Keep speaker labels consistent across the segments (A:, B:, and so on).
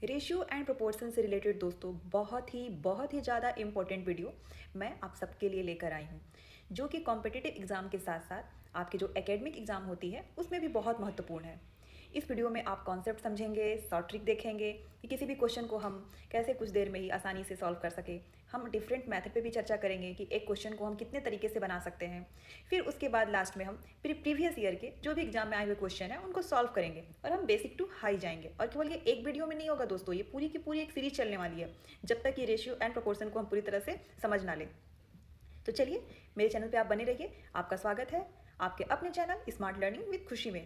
A: Ratio and proportion से related दोस्तों बहुत ही ज़्यादा इम्पोर्टेंट वीडियो मैं आप सबके लिए लेकर आई हूँ, जो कि कॉम्पिटिटिव एग्ज़ाम के साथ साथ आपके जो एकेडमिक एग्ज़ाम होती है उसमें भी बहुत महत्वपूर्ण है। इस वीडियो में आप कॉन्सेप्ट समझेंगे, शॉर्ट ट्रिक देखेंगे कि किसी भी क्वेश्चन को हम कैसे कुछ देर में ही आसानी से सॉल्व कर सकें। हम डिफरेंट मेथड पे भी चर्चा करेंगे कि एक क्वेश्चन को हम कितने तरीके से बना सकते हैं। फिर उसके बाद लास्ट में हम प्रीवियस ईयर के जो भी एग्जाम में आए हुए क्वेश्चन हैं उनको सॉल्व करेंगे और हम बेसिक टू हाई जाएंगे। और केवल ये एक वीडियो में नहीं होगा दोस्तों, ये पूरी की पूरी एक सीरीज चलने वाली है जब तक ये रेशियो एंड प्रोपोर्शन को हम पूरी तरह से समझ ना लें। तो चलिए मेरे चैनल पे आप बने रहिए। आपका स्वागत है आपके अपने चैनल स्मार्ट लर्निंग विद खुशी में।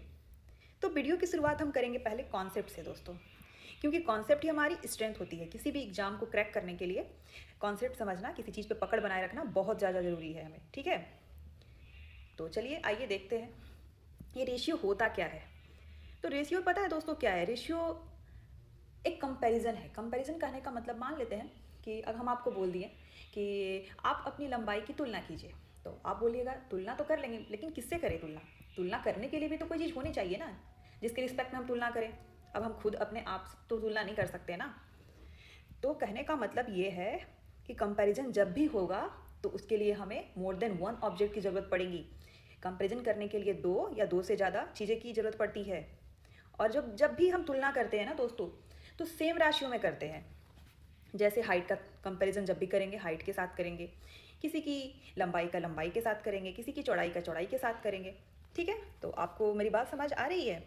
A: तो वीडियो की शुरुआत हम करेंगे पहले कॉन्सेप्ट से दोस्तों, क्योंकि कॉन्सेप्ट ही हमारी स्ट्रेंथ होती है। किसी भी एग्जाम को क्रैक करने के लिए कॉन्सेप्ट समझना, किसी चीज़ पे पकड़ बनाए रखना बहुत ज़्यादा ज़रूरी है हमें, ठीक है। तो चलिए आइए देखते हैं ये रेशियो होता क्या है। तो रेशियो पता है दोस्तों क्या है? रेशियो एक कंपैरिजन है। कंपैरिजन कहने का मतलब मान लेते हैं कि अगर हम आपको बोल दिए कि आप अपनी लंबाई की तुलना कीजिए, तो आप बोलिएगा तुलना तो कर लेंगे, लेकिन किससे करें तुलना? तुलना करने के लिए भी तो कोई चीज़ होनी चाहिए ना जिसके रिस्पेक्ट में हम तुलना करें। अब हम खुद अपने आप से तो तुलना नहीं कर सकते ना। तो कहने का मतलब ये है कि कंपैरिजन जब भी होगा तो उसके लिए हमें मोर देन वन ऑब्जेक्ट की ज़रूरत पड़ेगी। कंपैरिजन करने के लिए दो या दो से ज़्यादा चीज़ें की ज़रूरत पड़ती है। और जब जब भी हम तुलना करते हैं ना दोस्तों, तो सेम राशियों में करते हैं। जैसे हाइट का कंपैरिजन जब भी करेंगे हाइट के साथ करेंगे, किसी की लंबाई का लंबाई के साथ करेंगे, किसी की चौड़ाई का चौड़ाई के साथ करेंगे, ठीक है। तो आपको मेरी बात समझ आ रही है?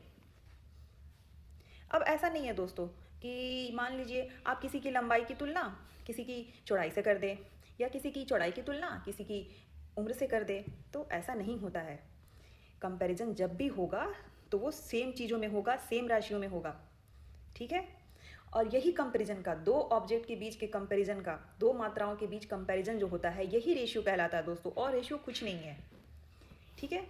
A: अब ऐसा नहीं है दोस्तों कि मान लीजिए आप किसी की लंबाई की तुलना किसी की चौड़ाई से कर दें, या किसी की चौड़ाई की तुलना किसी की उम्र से कर दें, तो ऐसा नहीं होता है। कंपैरिजन जब भी होगा तो वो सेम चीज़ों में होगा, सेम राशियों में होगा, ठीक है। और यही कंपैरिजन का, दो ऑब्जेक्ट के बीच के कंपैरिजन का, दो मात्राओं के बीच कंपैरिजन जो होता है, यही रेशियो कहलाता है दोस्तों। और रेशियो कुछ नहीं है, ठीक है।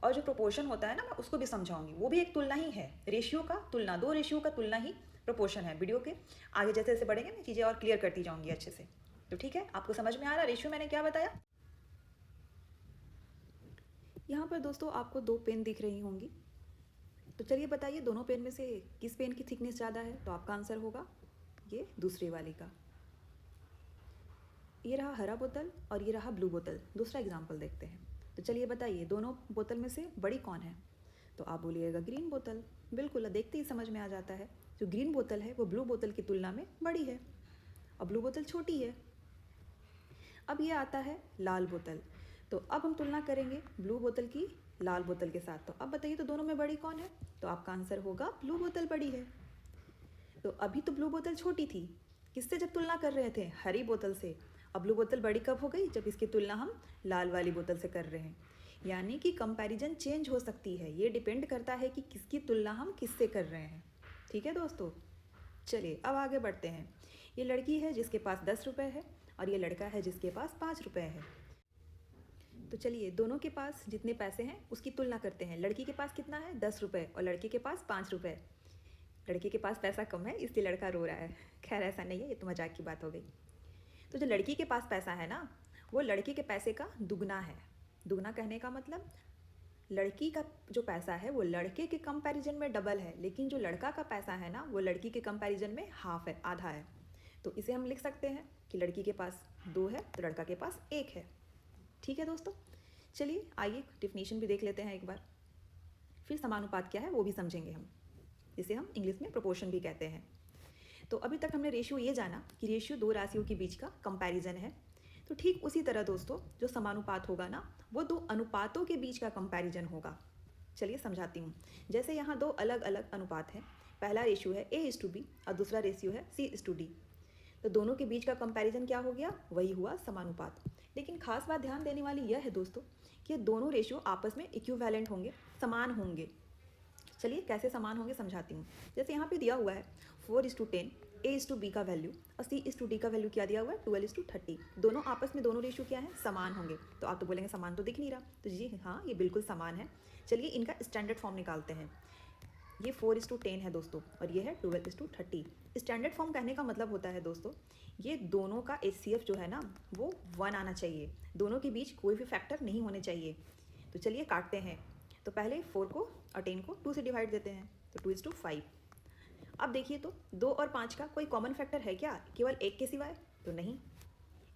A: और जो प्रोपोर्शन होता है ना, मैं उसको भी समझाऊंगी, वो भी एक तुलना ही है। रेशियो का तुलना, दो रेशियो का तुलना ही प्रोपोर्शन है। वीडियो के आगे जैसे जैसे बढ़ेंगे मैं चीज़ें और क्लियर करती जाऊंगी अच्छे से। तो ठीक है, आपको समझ में आ रहा रेशियो मैंने क्या बताया? यहाँ पर दोस्तों आपको दो पेन दिख रही होंगी। तो चलिए बताइए दोनों पेन में से किस पेन की थिकनेस ज़्यादा है? तो आपका आंसर होगा ये दूसरे वाली का। ये रहा हरा बोतल और ये रहा ब्लू बोतल। दूसरा एग्जाम्पल देखते हैं। तो चलिए बताइए दोनों बोतल में से बड़ी कौन है? तो आप बोलिएगा ग्रीन बोतल। बिल्कुल, देखते ही समझ में आ जाता है, जो ग्रीन बोतल है वो ब्लू बोतल की तुलना में बड़ी है और ब्लू बोतल छोटी है। अब ये आता है लाल बोतल। तो अब हम तुलना करेंगे ब्लू बोतल की लाल बोतल के साथ। तो अब बताइए तो दोनों में बड़ी कौन है? तो आपका आंसर होगा ब्लू बोतल बड़ी है। तो अभी तो ब्लू बोतल छोटी थी, किससे जब तुलना कर रहे थे? हरी बोतल से। अब ब्लू बोतल बड़ी कब हो गई? जब इसकी तुलना हम लाल वाली बोतल से कर रहे हैं। यानी कि कंपैरिजन चेंज हो सकती है, ये डिपेंड करता है कि किसकी तुलना हम किससे कर रहे हैं, ठीक है दोस्तों। चलिए अब आगे बढ़ते हैं। ये लड़की है जिसके पास 10 रुपये है और ये लड़का है जिसके पास 5 रुपये है। तो चलिए दोनों के पास जितने पैसे हैं उसकी तुलना करते हैं। लड़की के पास कितना है? 10 रुपये और लड़के के पास 5 रुपये। लड़के के पास पैसा कम है इसलिए लड़का रो रहा है। खैर ऐसा नहीं है, ये तो मजाक की बात हो गई। तो जो लड़की के पास पैसा है ना, वो लड़के के पैसे का दुगना है। दुगना कहने का मतलब लड़की का जो पैसा है वो लड़के के कंपैरिजन में डबल है, लेकिन जो लड़का का पैसा है ना वो लड़की के कंपैरिजन में हाफ है, आधा है। तो इसे हम लिख सकते हैं कि लड़की के पास 2 है तो लड़का के पास 1 है, ठीक है दोस्तों। चलिए आइए डिफिनीशन भी देख लेते हैं एक बार, फिर समानुपात क्या है वो भी समझेंगे हम, जिसे हम इंग्लिश में प्रोपोर्शन भी कहते हैं। तो अभी तक हमने रेशियो ये जाना कि रेशियो दो राशियों के बीच का कंपैरिजन है। तो ठीक उसी तरह दोस्तों जो समानुपात होगा ना, वो दो अनुपातों के बीच का कंपैरिजन होगा। चलिए समझाती हूँ। जैसे यहाँ दो अलग अलग अनुपात हैं। पहला रेशियो है A:B और दूसरा रेशियो है C:D। तो दोनों के बीच का कंपैरिजन क्या हो गया? वही हुआ समानुपात। लेकिन खास बात ध्यान देने वाली यह है दोस्तों कि दोनों रेशियो आपस में इक्विवेलेंट होंगे, समान होंगे। चलिए कैसे समान होंगे समझाती हूँ। जैसे यहाँ पे दिया हुआ है 4:10 A:B का वैल्यू और C:D का वैल्यू क्या दिया हुआ है? 12:30। दोनों आपस में दोनों रेशियो क्या है? समान होंगे। तो आप तो बोलेंगे समान तो दिख नहीं रहा। तो जी हाँ, ये बिल्कुल समान है। चलिए इनका स्टैंडर्ड फॉर्म निकालते हैं। ये 4:10 है दोस्तों और ये है 12:30। स्टैंडर्ड फॉर्म कहने का मतलब होता है दोस्तों, ये दोनों का HCF जो है ना वो 1 आना चाहिए। दोनों के बीच कोई भी फैक्टर नहीं होने चाहिए। तो चलिए काटते हैं। तो पहले 4 को और 10 को 2 से डिवाइड देते हैं, तो 2:5। अब देखिए तो 2 और 5 का कोई कॉमन फैक्टर है क्या केवल 1 के सिवाय? तो नहीं,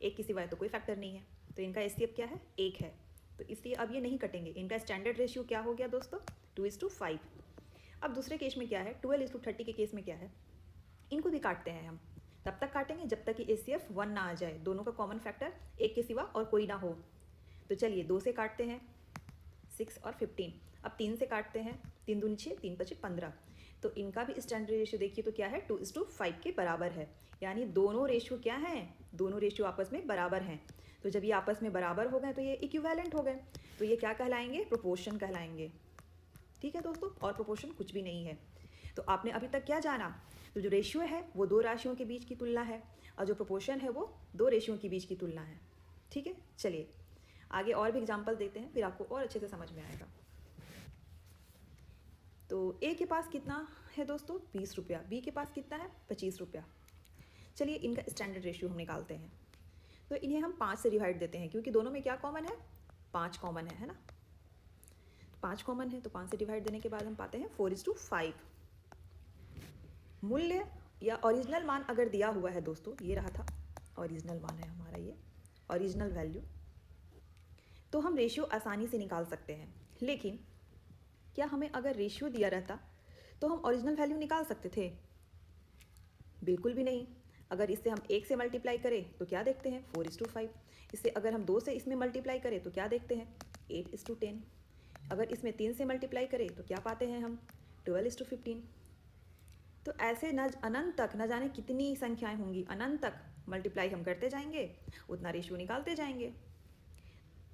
A: 1 के सिवाय तो कोई फैक्टर नहीं है, तो इनका एचसीएफ क्या है? 1 है। तो इसलिए अब ये नहीं कटेंगे। इनका स्टैंडर्ड रेशियो क्या हो गया दोस्तों? 2:5। अब दूसरे केस में क्या है? 12:30 के केस में क्या है? इनको भी काटते हैं हम, तब तक काटेंगे जब तक कि एचसीएफ 1 ना आ जाए, दोनों का कॉमन फैक्टर 1 के सिवा और कोई ना हो। तो चलिए 2 से काटते हैं, 6 और 15। अब 3 से काटते हैं, 3 दूनी 6, 3 5 15। तो इनका भी स्टैंडर्ड रेशियो देखिए तो क्या है? 2:5 के बराबर है। यानी दोनों रेशियो क्या हैं? दोनों रेशियो आपस में बराबर हैं। तो जब ये आपस में बराबर हो गए तो ये इक्विवेलेंट हो गए, तो ये क्या कहलाएंगे? प्रोपोर्शन कहलाएंगे। ठीक है दोस्तों, और प्रोपोर्शन कुछ भी नहीं है। तो आपने अभी तक क्या जाना? तो जो रेशियो है वो 2 राशियों के बीच की तुलना है, और जो प्रोपोर्शन है वो 2 रेशियों के बीच की तुलना है। ठीक है, चलिए आगे और भी एग्जाम्पल देते हैं, फिर आपको और अच्छे से समझ में आएगा। तो ए के पास कितना है दोस्तों? 20 रुपया। बी के पास कितना है? 25 रुपया। चलिए इनका स्टैंडर्ड रेशियो हम निकालते हैं। तो इन्हें हम 5 से डिवाइड देते हैं, क्योंकि दोनों में क्या कॉमन है? 5 कॉमन है ना? 5 कॉमन है, तो 5 से डिवाइड देने के बाद हम पाते हैं 4:5। मूल्य या ओरिजिनल मान अगर दिया हुआ है दोस्तों, ये रहा था ओरिजिनल मान है हमारा, ये ओरिजिनल वैल्यू, तो हम रेशियो आसानी से निकाल सकते हैं। लेकिन क्या हमें अगर रेशियो दिया रहता तो हम ओरिजिनल वैल्यू निकाल सकते थे? बिल्कुल भी नहीं। अगर इससे हम 1 से मल्टीप्लाई करें तो क्या देखते हैं? 4:5। इससे अगर हम 2 से इसमें मल्टीप्लाई करें तो क्या देखते हैं? 8:10। अगर इसमें 3 से मल्टीप्लाई करें तो क्या पाते हैं हम? 12:15। तो ऐसे न अनंत तक, न जाने कितनी संख्याएं होंगी, अनंत तक मल्टीप्लाई हम करते जाएंगे, उतना रेशियो निकालते जाएंगे।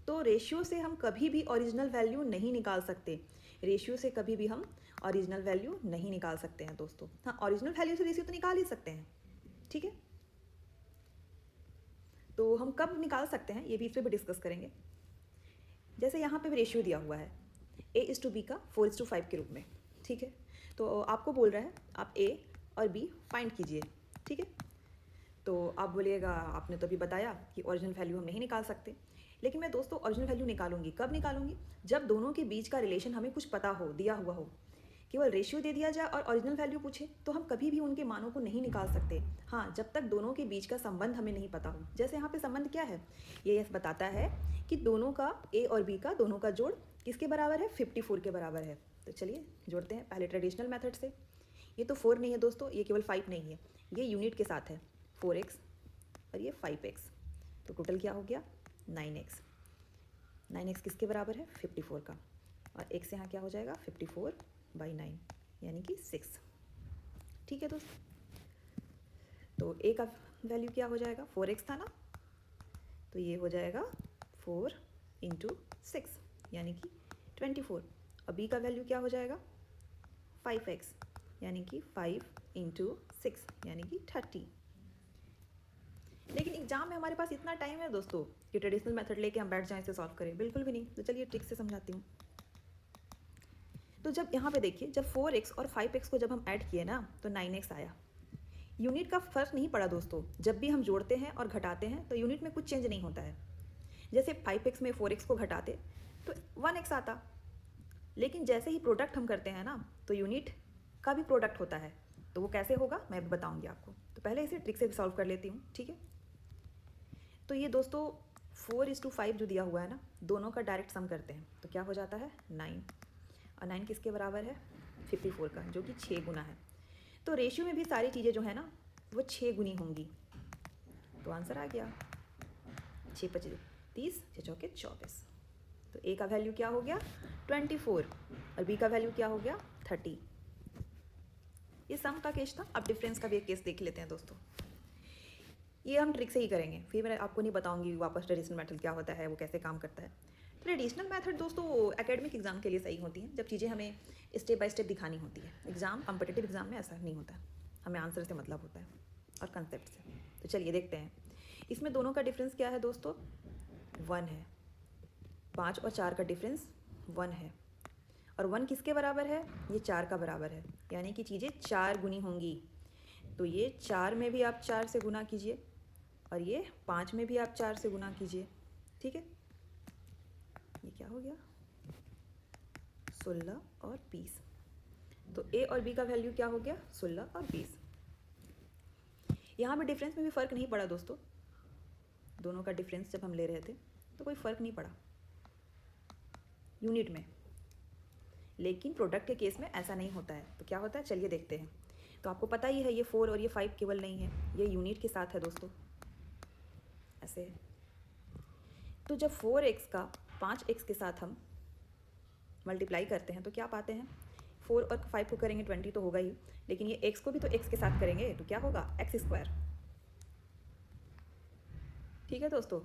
A: तो रेशियो से हम कभी भी ओरिजिनल वैल्यू नहीं निकाल सकते। रेशियो से कभी भी हम ओरिजिनल वैल्यू नहीं निकाल सकते हैं दोस्तों। हाँ, ओरिजिनल वैल्यू से रेशियो तो निकाल ही सकते हैं। ठीक है, तो हम कब निकाल सकते हैं ये भी इस पर भी डिस्कस करेंगे। जैसे यहाँ पे रेशियो दिया हुआ है A/B का 4:5 के रूप में। ठीक है, तो आपको बोल रहा है आप A और B फाइंड कीजिए। ठीक है, तो आप बोलिएगा आपने तो अभी बताया कि ओरिजिनल वैल्यू हम नहीं निकाल सकते, लेकिन मैं दोस्तों ओरिजिनल वैल्यू निकालूंगी। कब निकालूंगी? जब दोनों के बीच का रिलेशन हमें कुछ पता हो, दिया हुआ हो। केवल रेशियो दे दिया जाए और ओरिजिनल वैल्यू पूछे तो हम कभी भी उनके मानों को नहीं निकाल सकते। हाँ, जब तक दोनों के बीच का संबंध हमें नहीं पता हो। जैसे यहाँ पे संबंध क्या है? ये बताता है कि दोनों का, A और B का, दोनों का जोड़ किसके बराबर है? 54 के बराबर है। तो चलिए जोड़ते हैं पहले ट्रेडिशनल मेथड से। ये तो 4 नहीं है दोस्तों, ये केवल 5 नहीं है, ये यूनिट के साथ है। 4x और ये 5x, तो टोटल क्या हो गया? 9x। 9x किसके बराबर है? 54 का। और x यहाँ क्या हो जाएगा? 54/9 यानी कि 6। ठीक है दोस्तों, तो a का वैल्यू क्या हो जाएगा? 4x था ना, तो ये हो जाएगा 4 × 6 यानी कि 24। और b का वैल्यू क्या हो जाएगा? 5x यानी कि 5 × 6 यानी कि 30। लेकिन एग्जाम में हमारे पास इतना टाइम है दोस्तों कि ट्रेडिशनल मेथड लेके हम बैठ जाएं इसे सॉल्व करें? बिल्कुल भी नहीं। तो चलिए ट्रिक से समझाती हूँ। तो जब यहाँ पे देखिए, जब 4x और 5x को जब हम ऐड किए ना तो 9x आया। यूनिट का फर्क नहीं पड़ा दोस्तों। जब भी हम जोड़ते हैं और घटाते हैं तो यूनिट में कुछ चेंज नहीं होता है। जैसे 5x में 4x को घटाते तो 1x आता, लेकिन जैसे ही प्रोडक्ट हम करते हैं ना तो यूनिट का भी प्रोडक्ट होता है। तो वो कैसे होगा मैं भी बताऊँगी आपको। तो पहले इसे ट्रिक से सॉल्व कर लेती हूँ। ठीक है, तो ये दोस्तों 4:5 जो दिया हुआ है ना, दोनों का डायरेक्ट सम करते हैं तो क्या हो जाता है? 9। और 9 किसके बराबर है? 54 का, जो कि 6 गुना है। तो रेशियो में भी सारी चीज़ें जो है ना वो 6 गुनी होंगी। तो आंसर आ गया 6 × 25 30, 6 × 4 24। तो a का वैल्यू क्या हो गया? 24 और b का वैल्यू क्या हो गया? 30। ये सम का केस था। अब डिफरेंस का भी एक केस देख लेते हैं दोस्तों। ये हम ट्रिक से ही करेंगे, फिर मैं आपको नहीं बताऊंगी वापस ट्रेडिशनल मेथड क्या होता है, वो कैसे काम करता है। ट्रेडिशनल मेथड दोस्तों एकेडमिक एग्जाम के लिए सही होती हैं, जब चीज़ें हमें स्टेप बाय स्टेप दिखानी होती है। एग्जाम, कॉम्पिटिटिव एग्जाम में ऐसा नहीं होता, हमें आंसर से मतलब होता है और कंसेप्ट से। तो चलिए देखते हैं इसमें दोनों का डिफरेंस क्या है दोस्तों? 1 है। 5 और 4 का डिफरेंस 1 है, और 1 किसके बराबर है? ये 4 का बराबर है, यानी कि चीज़ें 4 गुनी होंगी। तो ये 4 में भी आप 4 से गुना कीजिए और ये 5 में भी आप 4 से गुना कीजिए। ठीक है, ये क्या हो गया? 16 और 20। तो ए और बी का वैल्यू क्या हो गया 16 और 20। यहाँ में डिफरेंस में भी फ़र्क नहीं पड़ा दोस्तों, दोनों का डिफरेंस जब हम ले रहे थे तो कोई फ़र्क नहीं पड़ा यूनिट में, लेकिन प्रोडक्ट के केस में ऐसा नहीं होता है। तो क्या होता है चलिए देखते हैं। तो आपको पता ही है ये 4 और ये 5 केवल नहीं है, ये यूनिट के साथ है दोस्तों, ऐसे है। तो जब 4x का 5x के साथ हम मल्टीप्लाई करते हैं तो क्या पाते हैं, 4 और 5 को करेंगे 20 तो होगा ही, लेकिन ये x को भी तो x के साथ करेंगे तो क्या होगा x²। ठीक है दोस्तों,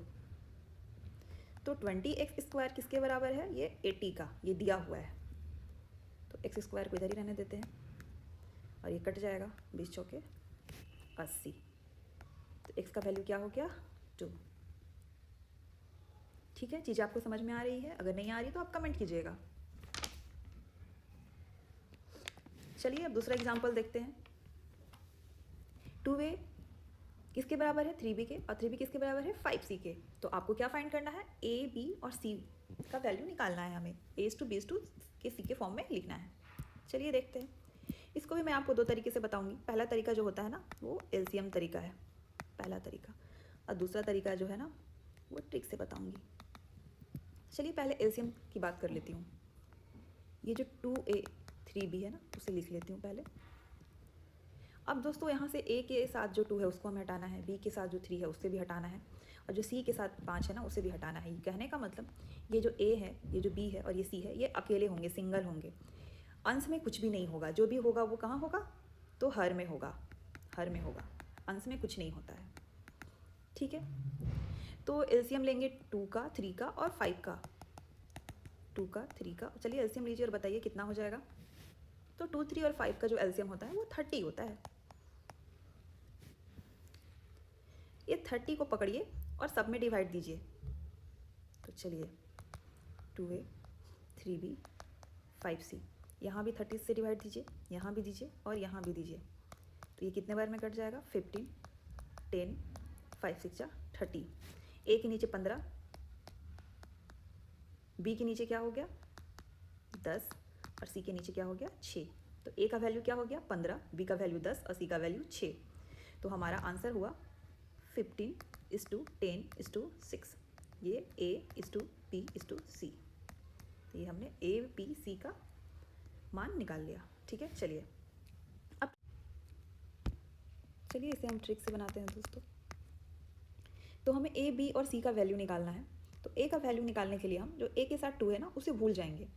A: तो 20x² किसके बराबर है, ये 80 का, ये दिया हुआ है। तो x² को इधर ही रहने देते हैं और ये कट जाएगा, 20 चौके 80। तो x का वैल्यू क्या हो गया 2। ठीक है, चीज़ आपको समझ में आ रही है? अगर नहीं आ रही तो आप कमेंट कीजिएगा। चलिए अब दूसरा एग्जांपल देखते हैं। 2a किसके बराबर है 3b के, और 3b किसके बराबर है 5c के। तो आपको क्या फाइंड करना है, a b और c का वैल्यू निकालना है हमें, a to b to के c के फॉर्म में लिखना है। चलिए देखते हैं। इसको भी मैं आपको 2 तरीके से बताऊंगी। पहला तरीका जो होता है ना वो एलसीएम तरीका है, पहला तरीका, और दूसरा तरीका जो है ना वो ट्रिक से बताऊंगी। चलिए पहले एलसीएम की बात कर लेती हूँ। ये जो 2a 3b है ना उसे लिख लेती हूँ पहले। अब दोस्तों यहाँ से a के साथ जो 2 है उसको हमें हटाना है, b के साथ जो 3 है उससे भी हटाना है, और जो c के साथ 5 है ना उसे भी हटाना है। ये कहने का मतलब ये जो a है, ये जो b है और ये c है, ये अकेले होंगे, सिंगल होंगे। अंश में कुछ भी नहीं होगा, जो भी होगा वो कहाँ होगा, तो हर में होगा, हर में होगा, अंश में कुछ नहीं होता है। ठीक है, तो एलसीएम लेंगे 2 का 3 का और 5 का, 2 का 3 का। चलिए एलसीएम लीजिए और बताइए कितना हो जाएगा। तो 2, 3 और 5 का जो एलसीएम होता है वो 30 होता है। ये 30 को पकड़िए और सब में डिवाइड दीजिए। तो चलिए 2a 3b 5c, यहाँ भी 30 से डिवाइड दीजिए, यहाँ भी दीजिए और यहाँ भी दीजिए। तो ये कितने बार में कट जाएगा, 15 10 5 6 30। a के नीचे 15, b के नीचे क्या हो गया 10 और c के नीचे क्या हो गया 6। तो a का वैल्यू क्या हो गया 15, b का वैल्यू 10 और c का वैल्यू 6। तो हमारा आंसर हुआ 15:10:6। ये a:b:c। तो ये हमने a b c का मान निकाल लिया। ठीक है, चलिए अब चलिए इसे हम ट्रिक से बनाते हैं दोस्तों। तो हमें a b और c का वैल्यू निकालना है। तो a का वैल्यू निकालने के लिए हम जो a के साथ 2 है ना उसे भूल जाएंगे,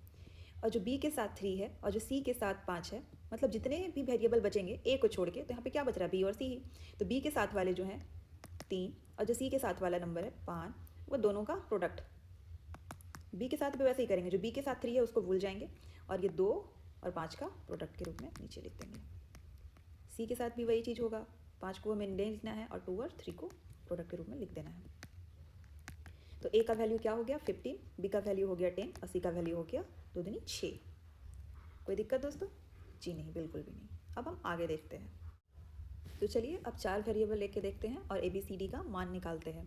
A: और जो b के साथ 3 है और जो c के साथ 5 है, मतलब जितने भी वेरिएबल बचेंगे a को छोड़ के, तो यहाँ पे क्या बच रहा है b और c ही। तो b के साथ वाले जो हैं 3 और जो c के साथ वाला नंबर है 5, वो दोनों का प्रोडक्ट b के साथ भी वैसे ही करेंगे। जो b के साथ 3 है उसको भूल जाएंगे और ये 2 और 5 का प्रोडक्ट के रूप में नीचे लिख देंगे। c के साथ भी वही चीज़ होगा, 5 को हमें नहीं लिखना है और 2 और 3 को प्रोडक्ट के रूप में लिख देना है। तो a का वैल्यू क्या हो गया 15, b का वैल्यू हो गया 10 और c का वैल्यू हो गया 2 दूनी 6। कोई दिक्कत दोस्तों? जी नहीं, बिल्कुल भी नहीं। अब हम आगे देखते हैं। तो चलिए अब 4 वेरिएबल लेके देखते हैं और ABCD का मान निकालते हैं।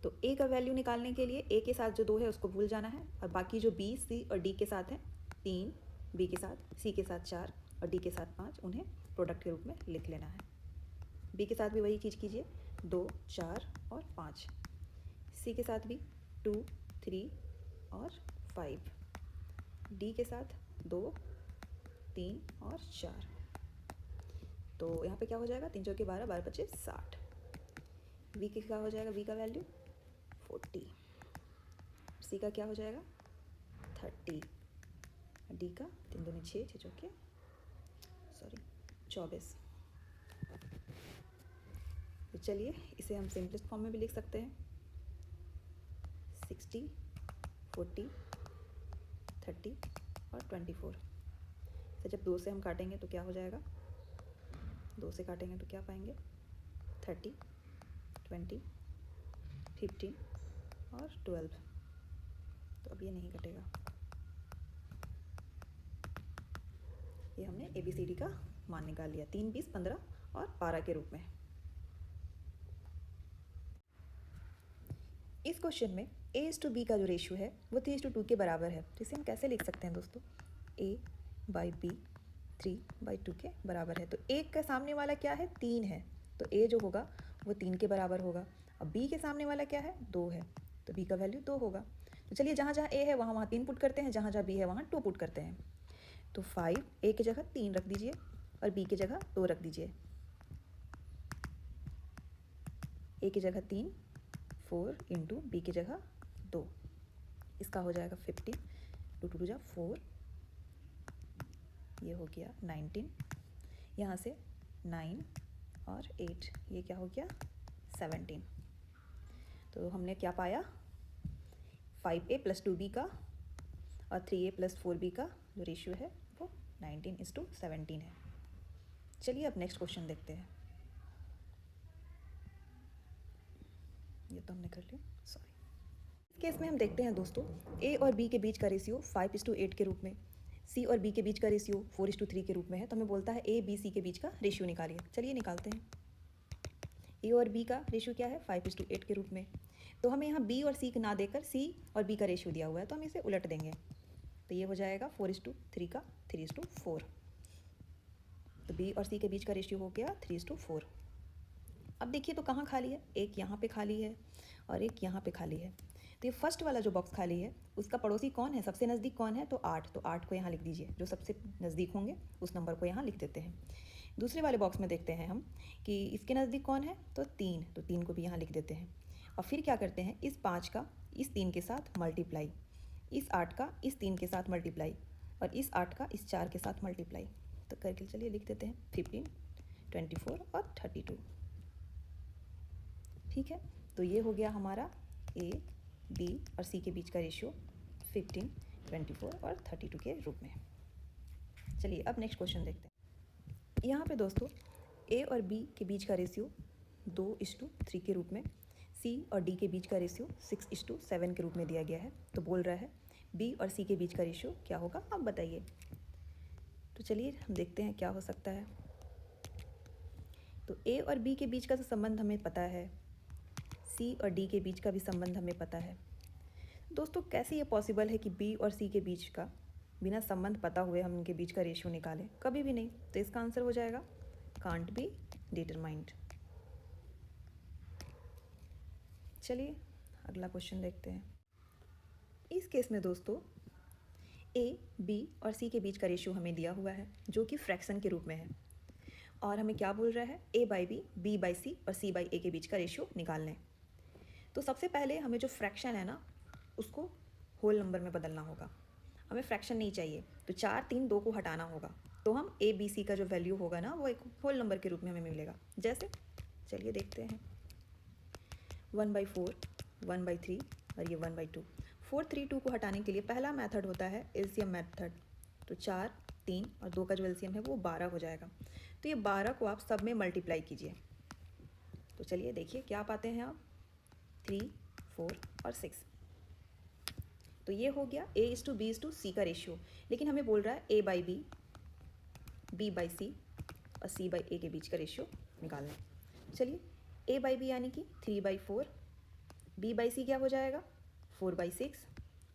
A: तो a का वैल्यू निकालने के लिए a के साथ जो 2 है उसको भूल जाना है, और बाकी जो b c और d के साथ हैं 3, b के साथ, c के साथ 4 और d के साथ 5, उन्हें प्रोडक्ट के रूप में लिख लेना है। b के साथ भी वही चीज़ कीजिए, 2 4 और 5। c के साथ भी 2 3 और 5, d के साथ 2 3 और 4। तो यहाँ पे क्या हो जाएगा, 3 चौके 12, 12 पच्चीस 60। v के क्या हो जाएगा, v का वैल्यू 40, c का क्या हो जाएगा 30, d का 3 दूनी 6, 6 चौके 24। तो चलिए इसे हम सिंपलेस्ट फॉर्म में भी लिख सकते हैं, 60 40 30 और 24। तो जब 2 से हम काटेंगे तो क्या हो जाएगा, 2 से काटेंगे तो क्या पाएंगे 30 20 15 और 12। तो अब ये नहीं कटेगा। ये हमने ABCD का मान निकाल लिया 3 20 15 और 12 के रूप में। इस क्वेश्चन में A:B का जो रेशियो है वो 3:2 के बराबर है। तो इसे हम कैसे लिख सकते हैं दोस्तों, A/B 3/2 के बराबर है। तो एक का सामने वाला क्या है, 3 है, तो ए जो होगा वो 3 के बराबर होगा। अब बी के सामने वाला क्या है, 2 है, तो बी का वैल्यू 2 होगा। तो चलिए जहाँ जहाँ ए है वहाँ वहाँ 3 पुट करते हैं, जहाँ जहाँ बी है वहाँ 2 पुट करते हैं। तो 5 ए की जगह 3 रख दीजिए और बी की जगह 2 रख दीजिए। ए की जगह 3, 4 इंटू बी की जगह 2, इसका हो जाएगा 50, 2 2 जा 4, ये हो गया 19, यहाँ से 9 और 8, ये क्या हो गया 17। तो हमने क्या पाया, 5a + 2b का और 3a + 4b का जो रेशियो है वो 19:17 है। चलिए अब नेक्स्ट क्वेश्चन देखते हैं। ये तो हमने कर लिया, सॉरी। इस केस में हम देखते हैं दोस्तों, ए और बी के बीच का रेशियो 5:8 के रूप में, सी और बी के बीच का रेशियो 4:3 के रूप में है। तो हमें बोलता है ए बी सी के बीच का रेशियो निकालिए। चलिए निकालते हैं। ए और बी का रेशियो क्या है, 5:8 के रूप में। तो हमें यहाँ बी और सी ना देकर सी और बी का रेशियो दिया हुआ है, तो हम इसे उलट देंगे। तो ये हो जाएगा 4:3 का 3:4। तो बी और सी के बीच का रेशियो हो गया 3:4। अब देखिए तो कहाँ खाली है, एक यहाँ पे खाली है और एक यहाँ पे खाली है। तो ये फर्स्ट वाला जो बॉक्स खाली है उसका पड़ोसी कौन है, सबसे नज़दीक कौन है, तो 8। तो 8 को यहाँ लिख दीजिए, जो सबसे नज़दीक होंगे उस नंबर को यहाँ लिख देते हैं। दूसरे वाले बॉक्स में देखते हैं हम कि इसके नज़दीक कौन है, तो 3। तो 3 को भी यहाँ लिख देते हैं। और फिर क्या करते हैं, इस 5 का इस 3 के साथ मल्टीप्लाई, इस 8 का इस 3 के साथ मल्टीप्लाई और इस 8 का इस 4 के साथ मल्टीप्लाई। तो करके चलिए लिख देते हैं 15, 24 और 32। ठीक है, तो ये हो गया हमारा ए बी और सी के बीच का रेशियो 15, 24 और 32 के रूप में। चलिए अब नेक्स्ट क्वेश्चन देखते हैं। यहाँ पे दोस्तों ए और बी के बीच का रेशियो 2:3 के रूप में, सी और डी के बीच का रेशियो 6:7 के रूप में दिया गया है। तो बोल रहा है बी और सी के बीच का रेशियो क्या होगा, आप बताइए। तो चलिए हम देखते हैं क्या हो सकता है। तो ए और बी के बीच का तो संबंध हमें पता है, सी और डी के बीच का भी संबंध हमें पता है। दोस्तों कैसे ये पॉसिबल है कि बी और सी के बीच का बिना संबंध पता हुए हम उनके बीच का रेशियो निकालें, कभी भी नहीं। तो इसका आंसर हो जाएगा कांट बी डिटरमाइंड। चलिए अगला क्वेश्चन देखते हैं। इस केस में दोस्तों ए बी और सी के बीच का रेशियो हमें दिया हुआ है जो कि फ्रैक्शन के रूप में है, और हमें क्या बोल रहा है, a/b, b/c और c/a के बीच का रेशियो निकाल लें। तो सबसे पहले हमें जो फ्रैक्शन है ना उसको होल नंबर में बदलना होगा। हमें फ्रैक्शन नहीं चाहिए, तो 4, 3, 2 को हटाना होगा। तो हम a b c का जो वैल्यू होगा ना वो एक होल नंबर के रूप में हमें मिलेगा। जैसे चलिए देखते हैं, 1/4, 1/3 और ये 1/2। 4, 3, 2 को हटाने के लिए पहला मेथड होता है एलसीएम मेथड। तो 4, 3 और 2 का जो एलसीएम है वो 12 हो जाएगा। तो ये 12 को आप सब में मल्टीप्लाई कीजिए। तो चलिए देखिए क्या पाते हैं आप, 3, 4 और 6। तो ये हो गया a/b/c का रेशियो। लेकिन हमें बोल रहा है a/b, b/c और c/a के बीच का रेशियो निकालना है। चलिए a/b यानी कि 3/4, b/c क्या हो जाएगा 4/6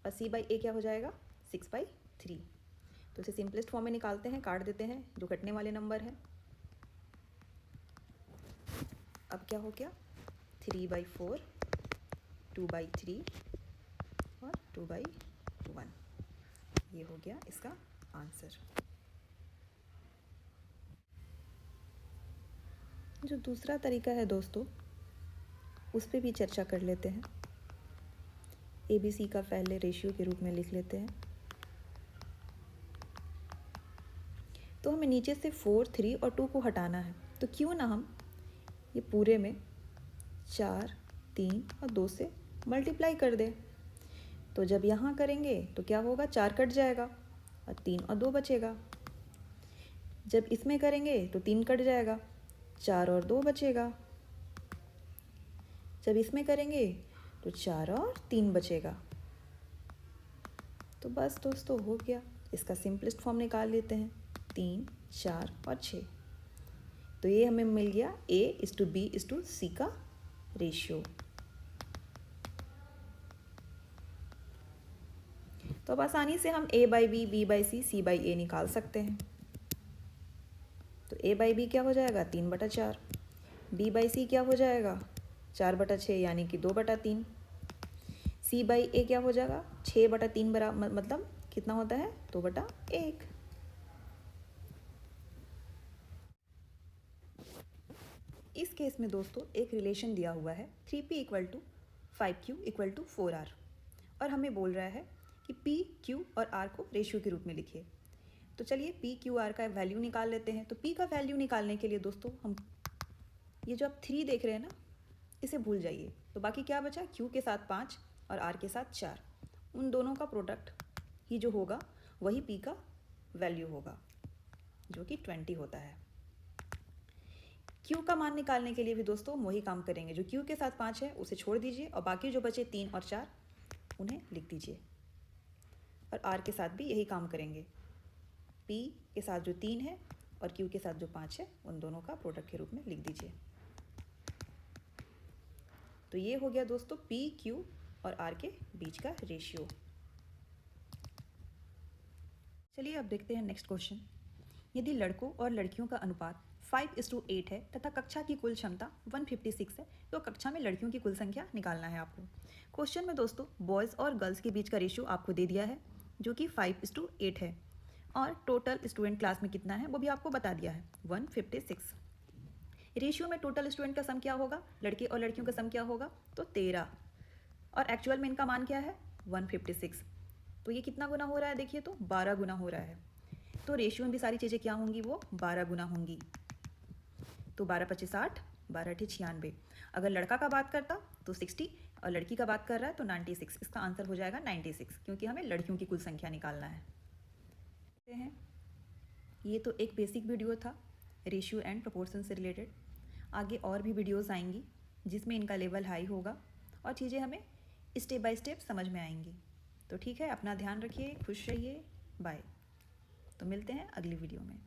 A: और c/a क्या हो जाएगा 6/3। तो इसे सिंपलेस्ट फॉर्म में निकालते हैं, काट देते हैं जो कटने वाले नंबर है। अब क्या हो गया 3/4, 2/3 और 2/1। ये हो गया इसका आंसर। जो दूसरा तरीका है दोस्तों उस पर भी चर्चा कर लेते हैं। ABC का पहले रेशियो के रूप में लिख लेते हैं। तो हमें नीचे से 4, 3 और 2 को हटाना है, तो क्यों ना हम ये पूरे में 4, 3 और 2 से मल्टीप्लाई कर दें। तो जब यहाँ करेंगे तो क्या होगा, 4 कट जाएगा और 3 और 2 बचेगा। जब इसमें करेंगे तो 3 कट जाएगा, 4 और 2 बचेगा। जब इसमें करेंगे तो 4 और 3 बचेगा। तो बस दोस्तों हो गया, इसका सिंपलेस्ट फॉर्म निकाल लेते हैं, 3, 4 और 6। तो ये हमें मिल गया a/b/c का रेशियो। तो अब आसानी से हम a/b, b/c, c/a निकाल सकते हैं। ए बाई बी क्या हो जाएगा 3/4, बी बाई सी क्या हो जाएगा 4/6 यानी कि 2/3, सी बाई ए क्या हो जाएगा 6/3 बराबर मतलब कितना होता है 2/1। इस केस में दोस्तों एक रिलेशन दिया हुआ है 3p = 5q = 4r और हमें बोल रहा है कि p, q और r को रेशियो के रूप में लिखिए। तो चलिए p, q, r का वैल्यू निकाल लेते हैं। तो p का वैल्यू निकालने के लिए दोस्तों हम ये जो आप 3 देख रहे हैं ना, इसे भूल जाइए। तो बाकी क्या बचा, q के साथ 5 और r के साथ 4, उन दोनों का प्रोडक्ट ही जो होगा वही p का वैल्यू होगा, जो कि 20 होता है। Q का मान निकालने के लिए भी दोस्तों हम वही काम करेंगे। जो Q के साथ 5 है उसे छोड़ दीजिए और बाकी जो बचे 3 और 4 उन्हें लिख दीजिए। और R के साथ भी यही काम करेंगे। P के साथ जो 3 है और Q के साथ जो 5 है उन दोनों का प्रोडक्ट के रूप में लिख दीजिए। तो ये हो गया दोस्तों P, Q और R के बीच का रेशियो। चलिए अब देखते हैं नेक्स्ट क्वेश्चन। यदि लड़कों और लड़कियों का अनुपात 5:8 है तथा कक्षा की कुल क्षमता 156 है, तो कक्षा में लड़कियों की कुल संख्या निकालना है आपको। क्वेश्चन में दोस्तों बॉयज़ और गर्ल्स के बीच का रेशियो आपको दे दिया है जो कि 5:8 है और टोटल स्टूडेंट क्लास में कितना है वो भी आपको बता दिया है 156। रेशियो में टोटल स्टूडेंट का सम क्या होगा, लड़के और लड़कियों का सम क्या होगा, तो 13 और एक्चुअल में इनका मान क्या है 156। तो ये कितना गुना हो रहा है, देखिए तो 12 गुना हो रहा है। तो रेशियो में भी सारी चीज़ें क्या होंगी, वो 12 गुना होंगी। तो 12×5 = 60, 12×8 = 96। अगर लड़का का बात करता तो 60 और लड़की का बात कर रहा है तो 96। इसका आंसर हो जाएगा 96 क्योंकि हमें लड़कियों की कुल संख्या निकालना है। ये तो एक बेसिक वीडियो था रेशियो एंड प्रोपोर्शन से रिलेटेड। आगे और भी वीडियोस आएंगी जिसमें इनका लेवल हाई होगा और चीज़ें हमें स्टेप बाय स्टेप समझ में आएंगी। तो ठीक है, अपना ध्यान रखिए, खुश रहिए, बाय। तो मिलते हैं अगली वीडियो में।